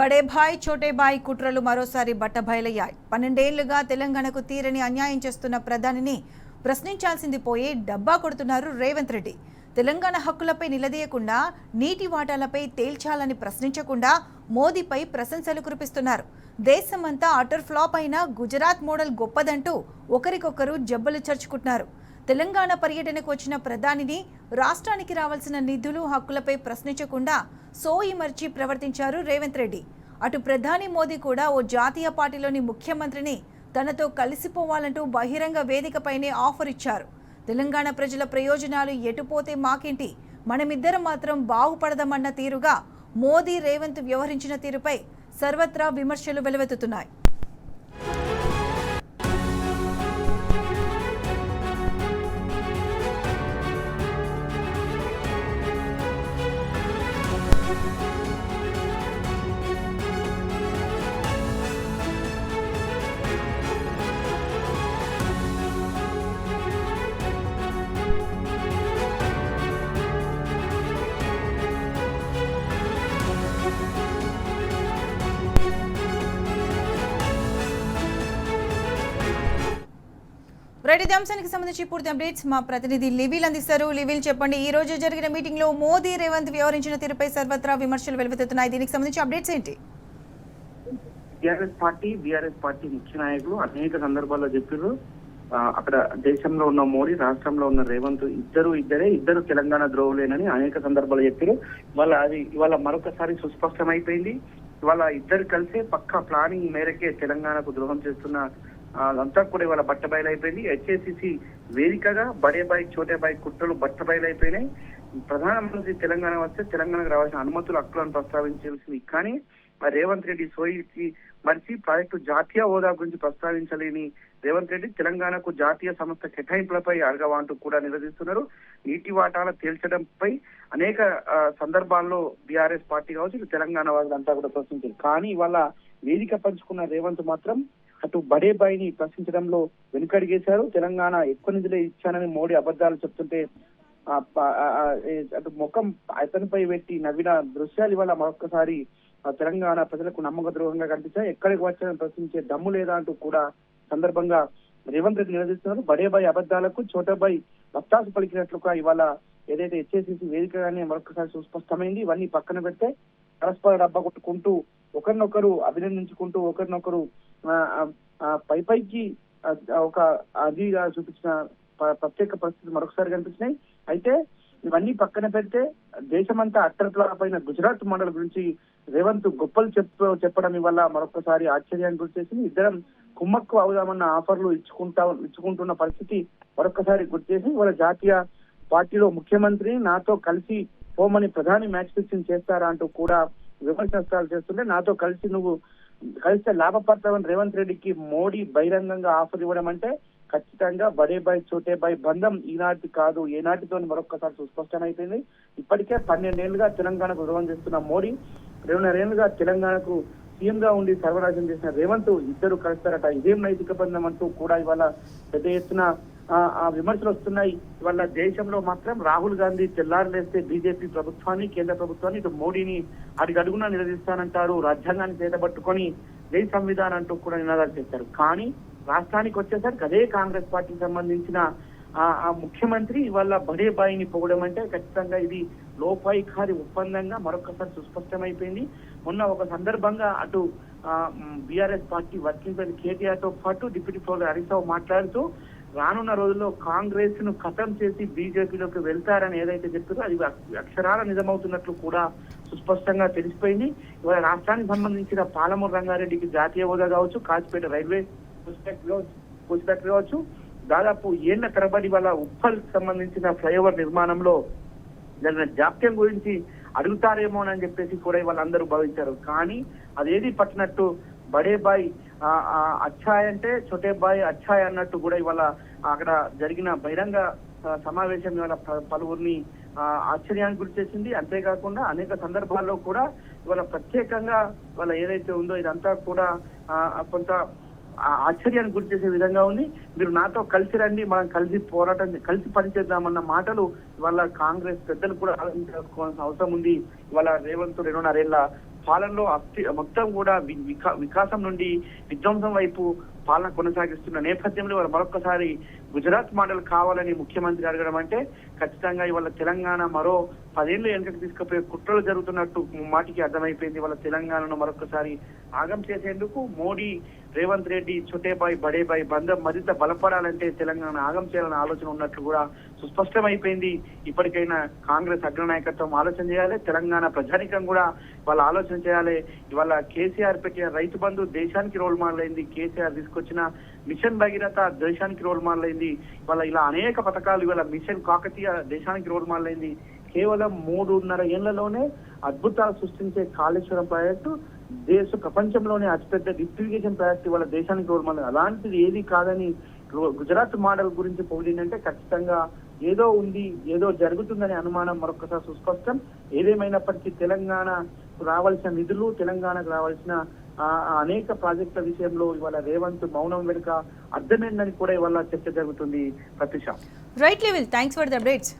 బడే భాయ్ చోటే భాయ్ కుట్రలు మరోసారి బట్టబయలయ్యాయి. 12 ఏళ్లుగా తెలంగాణకు తీరని అన్యాయం చేస్తున్న ప్రధానిని ప్రశ్నించాల్సింది పోయి డబ్బా కొడుతున్నారు రేవంత్ రెడ్డి. తెలంగాణ హక్కులపై నిలదీయకుండా, నీటి వాటాలపై తేల్చాలని ప్రశ్నించకుండా మోదీపై ప్రశంసలు కురిపిస్తున్నారు. దేశమంతా అటర్ ఫ్లాప్ అయిన గుజరాత్ మోడల్ గొప్పదంటూ ఒకరికొకరు జబ్బలు చర్చుకుంటున్నారు. తెలంగాణ పర్యటనకు వచ్చిన ప్రధానిని రాష్ట్రానికి రావాల్సిన నిధులు, హక్కులపై ప్రశ్నించకుండా సోయి మర్చి ప్రవర్తించారు రేవంత్ రెడ్డి. అటు ప్రధాని మోదీ కూడా ఓ జాతీయ పార్టీలోని ముఖ్యమంత్రిని తనతో కలిసిపోవాలంటూ బహిరంగ వేదికపైనే ఆఫర్ ఇచ్చారు. తెలంగాణ ప్రజల ప్రయోజనాలు ఎటుపోతే మాకేంటి, మనమిద్దరం మాత్రం బాగుపడదామన్న తీరుగా మోదీ, రేవంత్ వ్యవహరించిన తీరుపై సర్వత్రా విమర్శలు వెలువెత్తుతున్నాయి. ఇదే అంశానికి సంబంధించి పూర్తి అప్డేట్స్ మా ప్రతినిధి లివిల్ అందిస్తారు. లివిల్, చెప్పండి, ఈ రోజు జరిగిన మీటింగ్ లో మోదీ, రేవంత్ వ్యవహరించిన తీరుపై సర్వత్రా విమర్శలు వెలువెత్తుతున్నాయి. దీనికి సంబంధించి అప్డేట్స్ ఏంటి? బీఆర్ఎస్ పార్టీ ముఖ్య నాయకులు అనేక సందర్భాల్లో చెప్పారు. అక్కడ దేశంలో ఉన్న మోడీ, రాష్ట్రంలో ఉన్న రేవంత్ ఇద్దరు తెలంగాణ ద్రోహులేనని అనేక సందర్భాలు చెప్పారు. ఇవాళ మరొకసారి సుస్పష్టమైపోయింది. ఇవాళ ఇద్దరు కలిసే పక్కా ప్లానింగ్ మేరకే తెలంగాణకు ద్రోహం చేస్తున్న అంతా కూడా ఇవాళ బట్టబయలైపోయింది. హెచ్ఏసిసి వేదికగా బడే బాయ్ చోటే బాయ్ కుట్రలు బట్టబయలైపోయినాయి. ప్రధానమంత్రి తెలంగాణ వస్తే తెలంగాణకు రావాల్సిన అనుమతులు, హక్కులను ప్రస్తావించాల్సింది. కానీ రేవంత్ రెడ్డి సోయికి మరిచి ప్రాజెక్టు జాతీయ హోదా గురించి ప్రస్తావించలేని రేవంత్ రెడ్డి తెలంగాణకు జాతీయ సంస్థ కేటాయింపులపై అడగవాంటూ కూడా నిలదీస్తున్నారు. నీటి వాటాల తేల్చడంపై అనేక సందర్భాల్లో బీఆర్ఎస్ పార్టీ కావచ్చు, తెలంగాణ వాళ్ళంతా కూడా ప్రశ్నించారు. కానీ ఇవాళ వేదిక పంచుకున్న రేవంత్ మాత్రం అటు బడే బాయ్ని ప్రశ్నించడంలో వెనుకడిగేశారు. తెలంగాణ ఎక్కువ నిధులే ఇచ్చానని మోడీ అబద్ధాలు చెప్తుంటే అటు ముఖం అతనిపై పెట్టి నవ్విన దృశ్యాలు ఇవాళ మరొకసారి తెలంగాణ ప్రజలకు నమ్మక ద్రోహంగా కనిపించాయి. ఎక్కడికి వచ్చారని ప్రశ్నించే దమ్ము లేదా అంటూ కూడా సందర్భంగా రేవంత్ రెడ్డి నిలదీస్తున్నారు. బడే బాయ్ అబద్ధాలకు చోటాబాయ్ వత్తాసు పలికినట్లుగా ఇవాళ ఏదైతే హెచ్ఏసిసి వేదికగానే మరొకసారి సుస్పష్టమైంది. ఇవన్నీ పక్కన పెడితే పరస్పర డబ్బా కొట్టుకుంటూ, ఒకరినొకరు అభినందించుకుంటూ, ఒకరినొకరు పైకి ఒక అదిగా చూపించిన ప్రత్యేక పరిస్థితులు మరొకసారి కనిపించినాయి. అయితే ఇవన్నీ పక్కన పెడితే దేశమంతా అట్టర్ప్లాపైన గుజరాత్ మండలి గురించి రేవంత్ గొప్పలు చెప్పడం వల్ల మరొకసారి ఆశ్చర్యానికి గురి చేసింది. ఇద్దరం కుమ్మక్కు అవుదామన్న ఆఫర్లు ఇచ్చుకుంటున్న పరిస్థితి మరొకసారి గుర్తు చేసి ఇవాళ జాతీయ పార్టీలో ముఖ్యమంత్రి నాతో కలిసి పోమని ప్రధాని మ్యాచ్ ఫిక్సింగ్ చేస్తారా అంటూ కూడా విమర్శనాలు చేస్తుంటే, నాతో నువ్వు కలిస్తే లాభపడతామని రేవంత్ రెడ్డికి మోడీ బహిరంగంగా ఆఫర్ ఇవ్వడం అంటే ఖచ్చితంగా బడే బాయ్ చోటే బాయ్ బంధం ఈనాటి కాదు ఏనాటితో మరొక్కసారి సుస్పష్టమైపోయింది. ఇప్పటికే 12 ఏళ్లుగా తెలంగాణకు ద్రోహం చేస్తున్న మోడీ, 2.5 ఏళ్లుగా తెలంగాణకు సీఎం గా ఉండి సర్వనాశనం చేసిన రేవంత్ ఇద్దరు కలుస్తారట. ఇదేం నైతిక బంధం అంటూ కూడా ఇవాళ పెద్ద ఎత్తున విమర్శలు వస్తున్నాయి. ఇవాళ దేశంలో మాత్రం రాహుల్ గాంధీ తెల్లారులేస్తే బీజేపీ ప్రభుత్వాన్ని, కేంద్ర ప్రభుత్వాన్ని, ఇటు మోడీని అడుగడుగునా నిలదీస్తానంటారు. రాజ్యాంగాన్ని చేతబట్టుకొని జై సంవిధానం అంటూ కూడా నినాదాలు చేస్తారు. కానీ రాష్ట్రానికి వచ్చేసరికి అదే కాంగ్రెస్ పార్టీకి సంబంధించిన ఆ ముఖ్యమంత్రి ఇవాళ బడే బాయిని పొగడం అంటే ఖచ్చితంగా ఇది లోపాయికారి ఒప్పందంగా మరొకసారి సుస్పష్టమైపోయింది. మొన్న ఒక సందర్భంగా అటు BRS party working president KTR తో పాటు డిప్యూటీ ప్రధాని హరీష్ రావు మాట్లాడుతూ రానున్న రోజుల్లో కాంగ్రెస్ ను ఖతం చేసి బీజేపీలోకి వెళ్తారని ఏదైతే చెప్పారో అది అక్షరాల నిజమవుతున్నట్లు కూడా సుస్పష్టంగా తెలిసిపోయింది. ఇవాళ రాష్ట్రానికి సంబంధించిన పాలమూరు రంగారెడ్డికి జాతీయ హోదా కావచ్చు, కాచిపేట రైల్వే కూచిపేట కావచ్చు, దాదాపు ఏళ్ల తరబడి వాళ్ళ ఉప్పల్ సంబంధించిన ఫ్లైఓవర్ నిర్మాణంలో జరిగిన జాప్యం గురించి అడుగుతారేమోనని చెప్పేసి కూడా వాళ్ళందరూ భావించారు. కానీ అదేది పట్టినట్టు బడే బాయ్ అచ్చాయ్ అంటే చోటే బాయ్ అచ్చాయ్ అన్నట్టు కూడా ఇవాళ అక్కడ జరిగిన బహిరంగ సమావేశం ఇవాళ పలువురిని ఆశ్చర్యానికి గురి చేసింది. అంతేకాకుండా అనేక సందర్భాల్లో కూడా ఇవాళ ప్రత్యేకంగా వాళ్ళ ఏదైతే ఉందో ఇదంతా కూడా కొంత ఆశ్చర్యానికి గురి చేసే విధంగా ఉంది. మీరు నాతో కలిసి రండి, మనం కలిసి పోరాటం కలిసి పనిచేద్దామన్న మాటలు ఇవాళ కాంగ్రెస్ పెద్దలు కూడా ఆలోచించుకోవాల్సిన అవసరం ఉంది. ఇవాళ రేవంత్ 2.5 ఏళ్ల పాలనలో మొత్తం కూడా వికాసం నుండి విధ్వంసం వైపు పాలన కొనసాగిస్తున్న నేపథ్యంలో ఇవాళ మరొకసారి గుజరాత్ మోడల్ కావాలని ముఖ్యమంత్రి అడగడం అంటే ఖచ్చితంగా ఇవాళ తెలంగాణ మరో 10 ఏళ్ళు వెనుకకు తీసుకుపోయే కుట్రలు జరుగుతున్నట్టు మాటికి అర్థమైపోయింది. ఇవాళ తెలంగాణను మరొకసారి ఆగం చేసేందుకు మోడీ, రేవంత్ రెడ్డి ఛోటేబాయ్ బడేబాయ్ బంధం మరింత బలపడాలంటే తెలంగాణ ఆగం చేయాలనే ఆలోచన ఉన్నట్లు కూడా సుస్పష్టమైపోయింది. ఇప్పటికైనా కాంగ్రెస్ అగ్రనాయకత్వం ఆలోచన చేయాలి, తెలంగాణ ప్రజానికం కూడా వాళ్ళ ఆలోచన చేయాలి. ఇవాళ కేసీఆర్ పెట్టిన రైతు బంధు దేశానికి రోల్ మోడల్ అయింది. కేసీఆర్ తీసుకొచ్చిన మిషన్ భగీరథ దేశానికి రోల్ మోడల్ అయింది. ఇవాళ ఇలా అనేక పథకాలు, ఇవాళ మిషన్ కాకతీయ దేశానికి రోల్ మోడల్ అయింది. కేవలం 3.5 ఏళ్లలోనే అద్భుతాలు సృష్టించే కాళేశ్వరం ప్రాజెక్టు ప్రపంచంలోనే అతిపెద్ద డిస్ట్రిబ్యూషన్ ప్రాజెక్ట్ ఇవాళ దేశానికి రోల్ మోడల్. అలాంటిది ఏది కాదని గుజరాత్ మోడల్ గురించి పొగిడిందంటే ఖచ్చితంగా ఏదో ఉంది, ఏదో జరుగుతుందనే అనుమానం మరొకసారి సుస్పష్టం. ఏదేమైనప్పటికీ తెలంగాణకు రావాల్సిన నిధులు, తెలంగాణకు రావాల్సిన అనేక ప్రాజెక్టుల విషయంలో ఇవాళ రేవంత్ మౌనం వెనుక అర్థమైందని కూడా ఇవాళ చర్చ జరుగుతుంది. Pratisha right level, thanks for the updates.